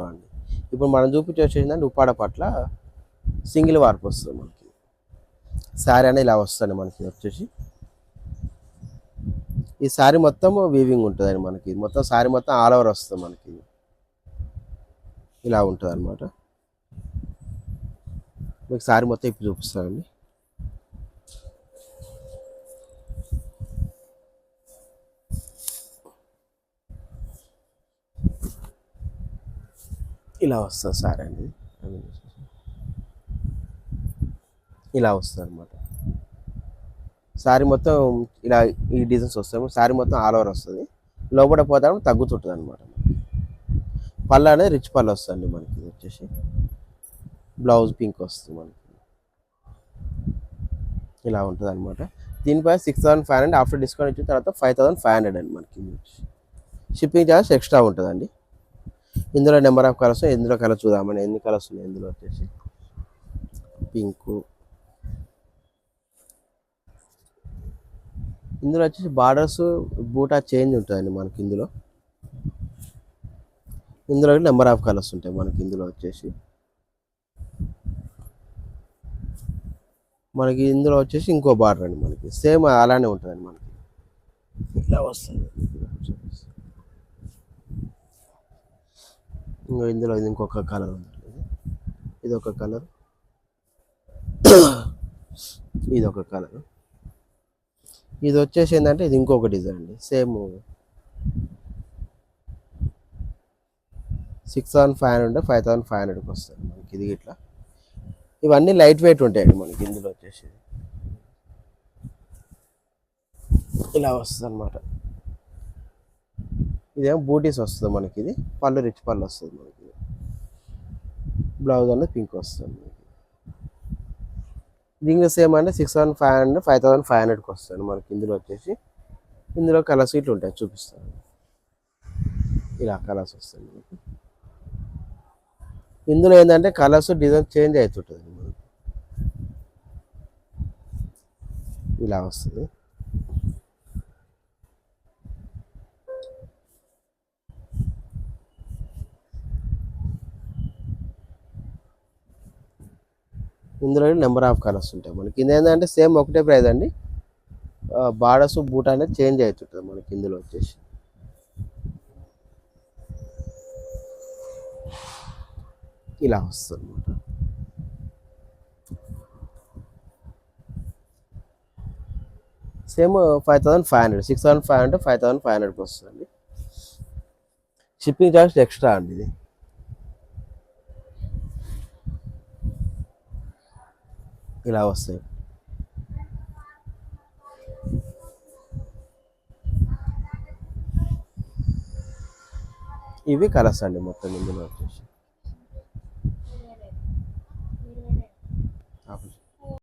అండి. ఇప్పుడు మనం చూపించేది వచ్చేసిందంటే ఉప్పాడ పట్ల సింగిల్ వార్ప్ వస్తుంది మనకి. శారీ అనేది ఇలా వస్తుంది మనకి వచ్చేసి. ఈ శారీ మొత్తం వీవింగ్ ఉంటుందండి మనకి. మొత్తం శారీ మొత్తం ఆల్ ఓవర్ వస్తుంది మనకి. ఇలా ఉంటుంది అనమాట. మీకు శారీ మొత్తం ఇప్పుడు చూపిస్తానండి. ఇలా వస్తుంది శారీ అనేది. ఇలా వస్తుంది అనమాట. శారీ మొత్తం ఇలా ఈ డిజైన్స్ వస్తాయి. శారీ మొత్తం ఆల్ ఓవర్ వస్తుంది. లోపల పోతా తగ్గుతుంటుంది అనమాట. పళ్ళు అనేది రిచ్ పళ్ళు వస్తుంది మనకి. వచ్చేసి బ్లౌజ్ పింక్ వస్తుంది మనకి. ఇలా ఉంటుంది అనమాట. దీనిపై 6500 ఆఫ్టర్ డిస్కౌంట్ ఇచ్చిన తర్వాత 5500 అండి మనకి. షిప్పింగ్ ఛార్జ్ ఎక్స్ట్రా ఉంటుందండి. ఇందులో నెంబర్ ఆఫ్ కలర్స్, ఇందులో కలర్ చూద్దామని. ఎన్ని కలర్స్ ఉన్నాయి ఇందులో వచ్చేసి. పింకు, ఇందులో వచ్చేసి బార్డర్స్ బూటా చేంజ్ ఉంటుందండి మనకి. ఇందులో నెంబర్ ఆఫ్ కలర్స్ ఉంటాయి మనకి. ఇందులో వచ్చేసి ఇంకో బార్డర్ అండి మనకి. సేమ్ అలానే ఉంటుందండి మనకి. ఇలా వస్తుంది. ఇందులో ఇంకొక కలర్ ఉంది. ఇది ఒక కలర్, ఇది ఒక కలర్. ఇది వచ్చేసి ఏంటంటే ఇది ఇంకొక డిజైన్ అండి. సేమ్ 6500 5500కి వస్తుంది మనకి. ఇది ఇట్లా ఇవన్నీ లైట్ వెయిట్ ఉంటాయండి మనకి. ఇందులో వచ్చేసి ఇలా వస్తుంది అనమాట. ఇదేమో బూటీస్ వస్తుంది మనకి. ఇది పళ్ళు రిచ్ పళ్ళు వస్తుంది మనకి. బ్లౌజ్ అనేది పింక్ వస్తుంది మనకి. దీనికి సేమ్ అంటే 6500 5500కి వస్తుంది మనకి. ఇందులో కలర్స్ ఇట్లు ఉంటాయి, చూపిస్తాను. ఇలా కలర్స్ వస్తాయి మనకి. ఇందులో ఏంటంటే కలర్స్ డిజైన్ చేంజ్ అవుతుంటుంది మనకి. ఇలా వస్తుంది. ఇందులో నెంబర్ ఆఫ్ కలర్స్ ఉంటాయి మనకి. ఇది ఏంటంటే సేమ్ ఒకటే ప్రైస్ అండి. బార్డర్స్ బూట్ అనేది చేంజ్ అవుతుంటుంది మనకి. ఇందులో వచ్చేసి ఇలా వస్తుంది అనమాట. సేమ్ 5500 6500 5500కి వస్తుంది. షిప్పింగ్ ఛార్జ్ ఎక్స్ట్రా అండి. ఇది ఇలా వస్తాయి. ఇవి కలర్స్ అండి మొత్తం ఇందులో వచ్చేసి.